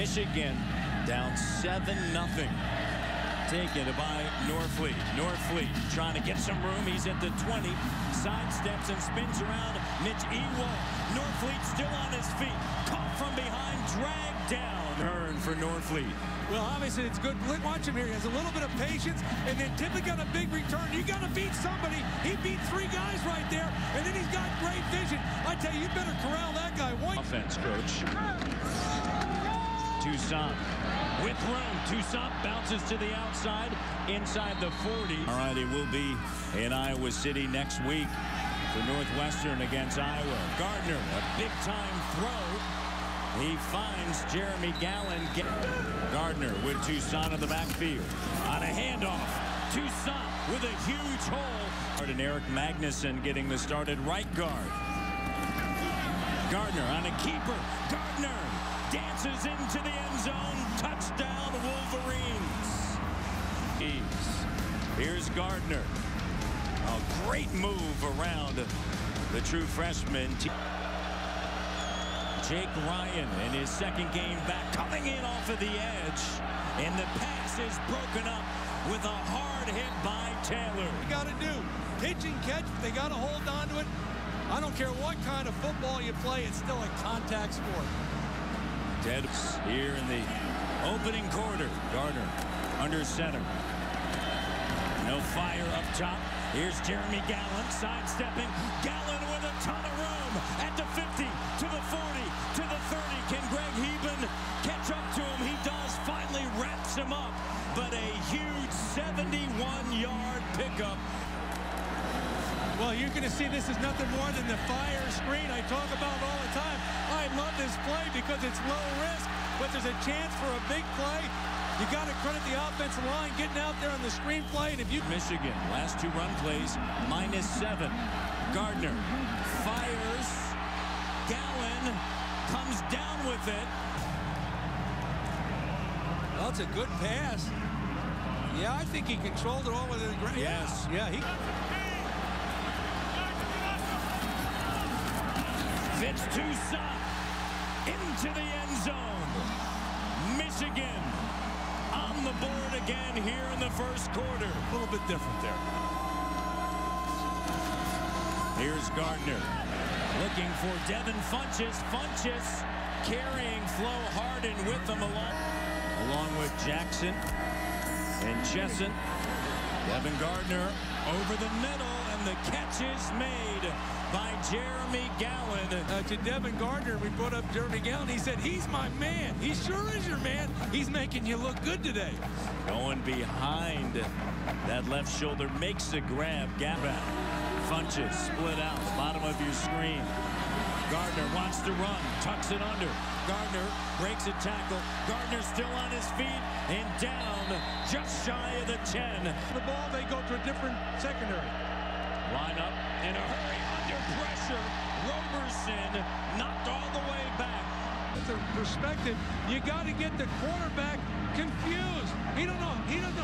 Michigan down 7-0. Taken by Norfleet. Norfleet trying to get some room. He's at the 20. Sidesteps and spins around. Mitch Ewald. Norfleet still on his feet. Caught from behind. Dragged down. Hearn for Norfleet. Well, obviously, it's good. Watch him here. He has a little bit of patience, and then typically got a big return. You got to beat somebody. He beat 3 guys right there, and then he's got great vision. I tell you, you better corral that guy. Offense, coach. Toussaint with room. Toussaint bounces to the outside, inside the 40. All right, it will be in Iowa City next week for Northwestern against Iowa. Gardner, a big-time throw. He finds Jeremy Gallon. Gardner with Toussaint in the backfield. On a handoff, Toussaint with a huge hole. And Eric Magnuson getting the start at right guard. Gardner on a keeper. Gardner dances into the end zone. Touchdown, Wolverines. Here's Gardner. A great move around the true freshman. Jake Ryan in his second game back, coming in off of the edge. And the pass is broken up with a hard hit by Taylor. You got to do pitch and catch. They got to hold on to it. I don't care what kind of football you play, it's still a contact sport. Debs here in the opening quarter. Gardner under center. No fire up top. Here's Jeremy Gallon sidestepping. Gallon with a ton of room at the 50, to the 40, to the 30. Can Greg Heben catch up to him? He does. Finally wraps him up. But a huge 71-yard pickup. Well, you're going to see this is nothing more than the fire screen I talk about all the time. I love this play because it's low risk, but there's a chance for a big play. You got to credit the offensive line getting out there on the screen play. And if you Michigan, last 2 run plays, -7. Gardner fires. Gallon comes down with it. Well, it's a good pass. Yeah, I think he controlled it all with the ground. Yes. Yeah, he. Fitz Toussaint into the end zone. Michigan on the board again here in the first quarter. A little bit different there. Here's Gardner looking for Devin Funchess. Funchess carrying Flo Harden with him along with Jackson and Chesson. Devin Gardner over the middle, and the catch is made by Jeremy Gallon. To Devin Gardner, we brought up Jeremy Gallon. He said, he's my man. He sure is your man. He's making you look good today. Going behind that left shoulder, makes the grab. Gallon. Funchess split out, bottom of your screen. Gardner wants to run, tucks it under. Gardner breaks a tackle. Gardner still on his feet and down just shy of the 10. The ball, they go to a different secondary. Line up in a hurry, under pressure. Roberson knocked all the way back. With the perspective, you got to get the quarterback confused. He don't know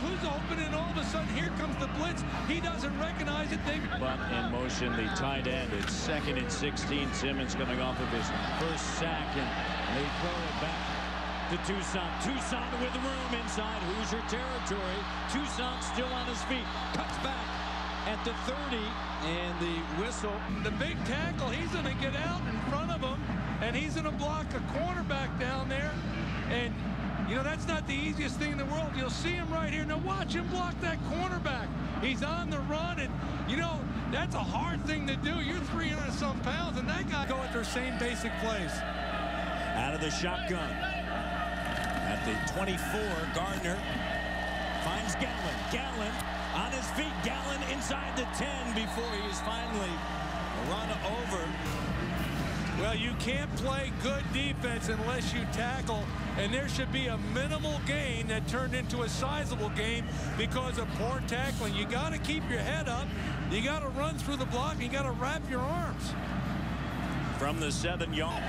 who's open, and all of a sudden here comes the blitz. He doesn't recognize it. But in motion, the tight end. It's 2nd and 16. Simmons coming off of his first sack, and they throw it back to Toussaint. Toussaint with room inside Hoosier territory. Toussaint still on his feet. Cuts back at the 30, and the whistle. The big tackle, he's going to get out in front of him, and he's going to block a cornerback down there. And, you know, that's not the easiest thing in the world. You'll see him right here. Now watch him block that cornerback. He's on the run, and, you know, that's a hard thing to do. You're 300-some pounds, and that guy go at their same basic plays. Out of the shotgun. At the 24, Gardner finds Gallon. Gallon on his feet. Gallon inside the 10 before he is finally run over. Well, you can't play good defense unless you tackle, and there should be a minimal gain that turned into a sizable gain because of poor tackling. You got to keep your head up. You got to run through the block. You got to wrap your arms. From the 7-yard.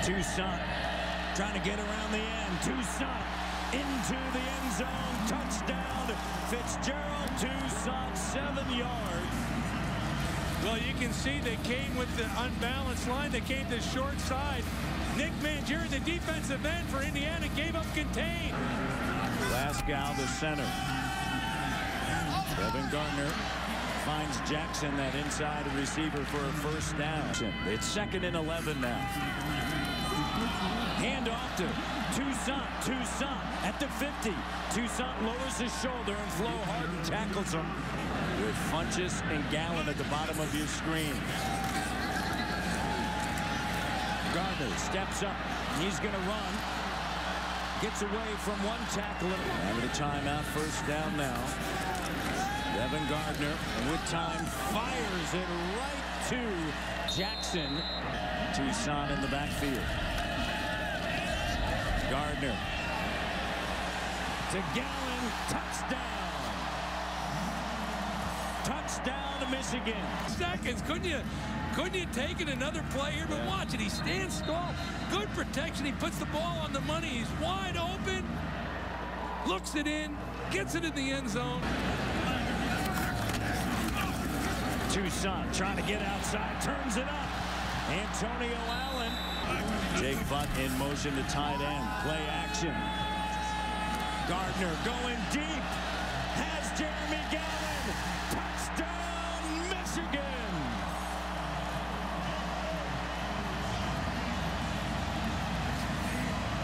Toussaint trying to get around the end. Toussaint into the end zone. Touchdown. Fitzgerald. Toussaint, 7 yards. Well, you can see they came with the unbalanced line. They came to the short side. Nick Mangieri, the defensive end for Indiana, gave up contain. Glasgow, the center. Devin Gardner finds Jackson, that inside receiver, for a first down. It's 2nd and 11 now. Hand off to Toussaint. Toussaint at the 50. Toussaint lowers his shoulder, and Flo Harden tackles him with Funchess and Gallen at the bottom of your screen. Gardner steps up. He's going to run. Gets away from one tackle. Having a timeout, first down now. Devin Gardner, with time, fires it right to Jackson. Toussaint in the backfield. Gardner to Gallen. Touchdown. Touchdown to Michigan. Seconds. Couldn't you take it another play here? But watch it. He stands tall. Good protection. He puts the ball on the money. He's wide open. Looks it in. Gets it in the end zone. Toussaint trying to get outside. Turns it up. Antonio Allen. Jake Butt in motion to tight end. Play action. Gardner going deep. Has Jeremy Gallen. Touchdown, Michigan.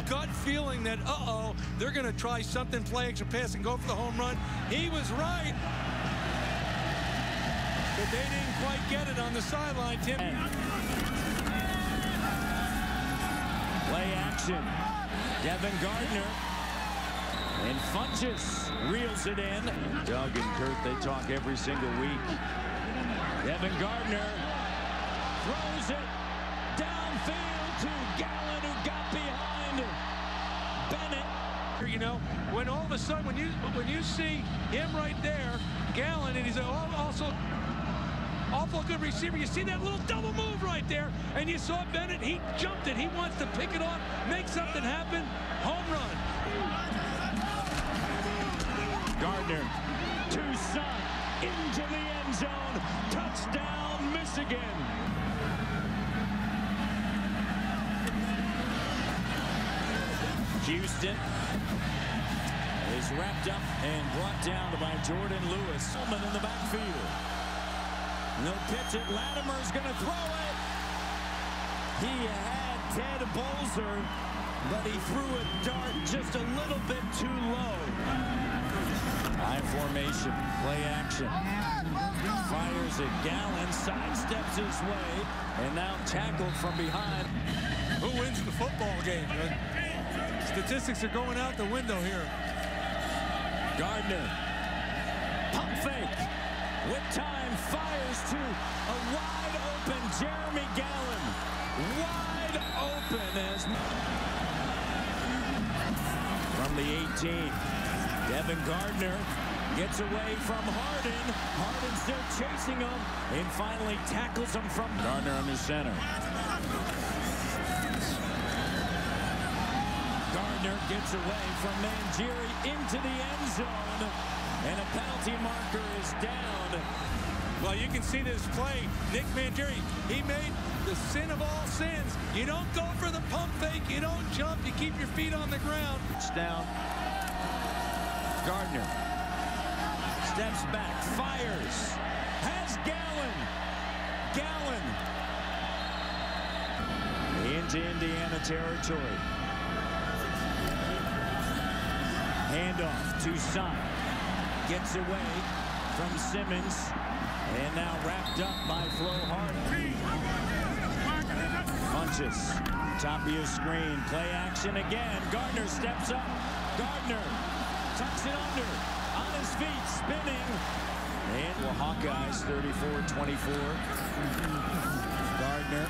Gut feeling that, they're going to try something, play extra pass, and go for the home run. He was right. But they didn't quite get it on the sideline, Tim. Play action. Devin Gardner. And Funchess reels it in. Doug and Kurt, they talk every single week. Devin Gardner throws it downfield to Gallen, who got behind Bennett. You know, when all of a sudden, when you see him right there, Gallen, and he's also awful good receiver. You see that little double move right there, and you saw Bennett. He jumped it. He wants to pick it off, make something happen. Home run. Gardner, Toussaint into the end zone. Touchdown, Michigan. Houston is wrapped up and brought down by Jordan Lewis. Holman in the backfield. They'll pitch it. Latimer's going to throw it. He had Ted Bolzer, but he threw a dart just a little bit too low. High formation, play action. Fires it. Gallen sidesteps his way, and now tackled from behind. Who wins the football game? Statistics are going out the window here. Gardner, pump fake. With time, fires to a wide open Jeremy Gallen. Wide open as from the 18. Devin Gardner gets away from Harden. Harden still chasing him and finally tackles him from Gardner under center. Gardner gets away from Mangieri into the end zone, and a penalty marker is down. Well, you can see this play. Nick Mangieri, he made the sin of all sins. You don't go for the pump fake. You don't jump. You keep your feet on the ground. It's down. Gardner steps back, fires, has Gallen. Gallen into Indiana territory. Handoff, Toussaint gets away from Simmons, and now wrapped up by Flo Harden. Funchess, top of your screen, play action again. Gardner steps up. Gardner tucks it under, on his feet, spinning. And the Hawkeyes 34-24. Gardner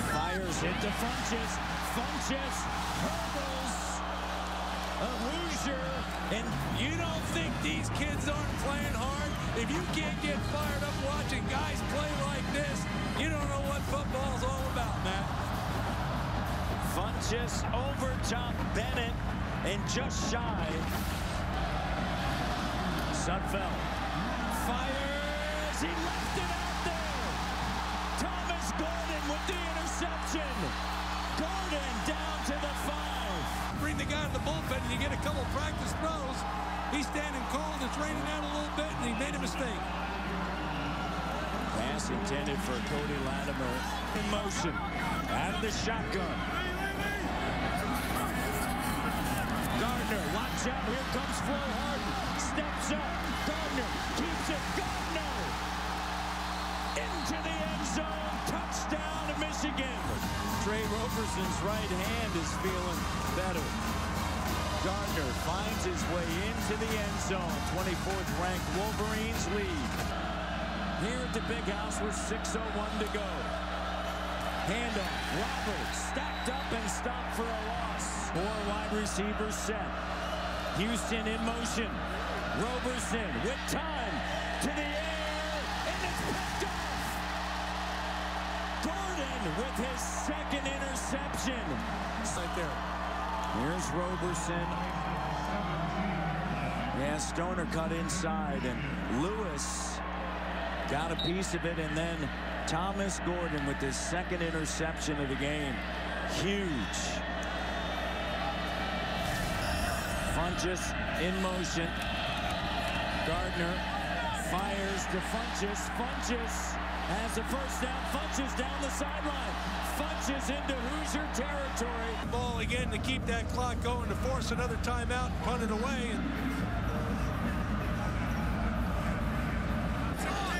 fires it to Funchess. Funchess hurdles a Hoosier. And you don't think these kids aren't playing hard? If you can't get fired up watching guys play like this, you don't know what football's all about, Matt. Funchess over top Bennett. And just shy. Sudfeld fires as he left it out there. Thomas Gordon with the interception. Gordon down to the 5. Bring the guy to the bullpen and you get a couple practice throws. He's standing cold. It's raining out a little bit, and he made a mistake. Pass intended for Cody Latimer. In motion. Out of the shotgun. Gardner, watch out. Here comes Flo Harden. Steps up. Gardner keeps it. Gardner into the end zone. Touchdown to Michigan. Trey Roberson's right hand is feeling better. Gardner finds his way into the end zone. 24th ranked Wolverines lead. Here at the Big House with 6:01 to go. Handoff. Roberts stacked up and stopped for a loss. 4 wide receivers set. Houston in motion. Roberson with time to the air, and it's picked off. Gordon with his second interception. Right there. Here's Roberson. Yeah, Stoner cut inside, and Lewis got a piece of it, and then Thomas Gordon with his second interception of the game. Huge. Funchess in motion. Gardner fires to Funchess. Funchess has a first down. Funchess down the sideline. Funchess into Hoosier territory. Ball again to keep that clock going, to force another timeout and punt it away.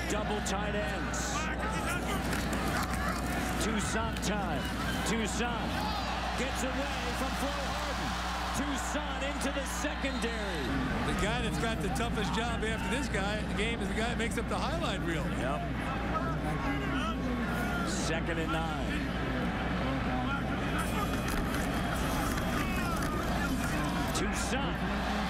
Double tight ends. Toussaint time. Toussaint gets away from Flo Harden. Toussaint into the secondary. The guy that's got the toughest job after this guy in the game is the guy that makes up the highlight reel. Yep. 2nd and 9. Toussaint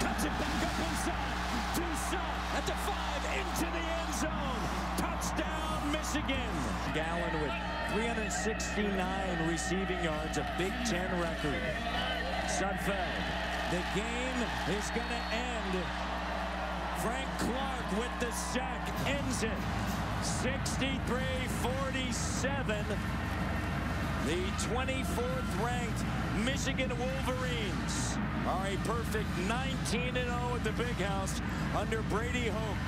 cuts it back up inside. Toussaint at the 5 into the end zone. Touchdown, Michigan. Gallen with 369 receiving yards, a Big Ten record. Sudfeld, the game is going to end. Frank Clark with the sack ends it. 63-47. The 24th ranked Michigan Wolverines are a perfect 19-0 at the Big House under Brady Hoke.